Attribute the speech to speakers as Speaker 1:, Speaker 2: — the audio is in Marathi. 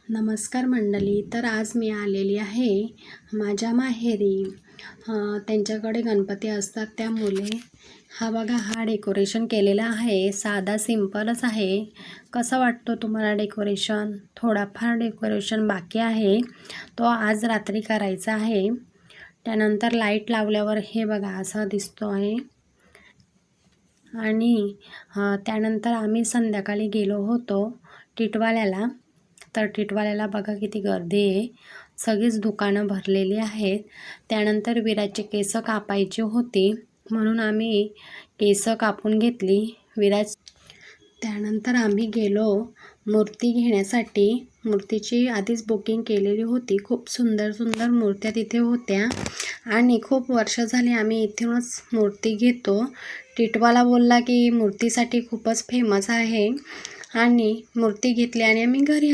Speaker 1: नमस्कार मंडळी. तर आज मी आलेली आहे माझ्या माहेरी. त्यांच्याकडे गणपती असतात त्यामुळे हा बघा, हा डेकोरेशन केलेला आहे. साधा सिंपलच आहे. कसं वाटतं तुम्हाला डेकोरेशन? थोडाफार डेकोरेशन बाकी आहे, तो आज रात्री करायचा आहे. त्यानंतर लाईट लावल्यावर हे बघा असं दिसतो आहे. आणि त्यानंतर आम्ही संध्याकाळी गेलो होतो टिटवाल्याला. तर टिटवाल्याला बघा किती गर्दी आहे, सगळीच दुकानं भरलेली आहेत. त्यानंतर विराजचे केस कापायची होती म्हणून आम्ही केस कापून घेतली विराज. त्यानंतर आम्ही गेलो मूर्ती घेण्यासाठी. मूर्तीची आधीच बुकिंग केलेली होती. खूप सुंदर सुंदर मूर्त्या तिथे होत्या आणि खूप वर्ष झाली आम्ही इथूनच मूर्ती घेतो. टिटवाला बोलला की मूर्तीसाठी खूपच फेमस आहे आणि मूर्ती घेतली आणि आम्ही घरी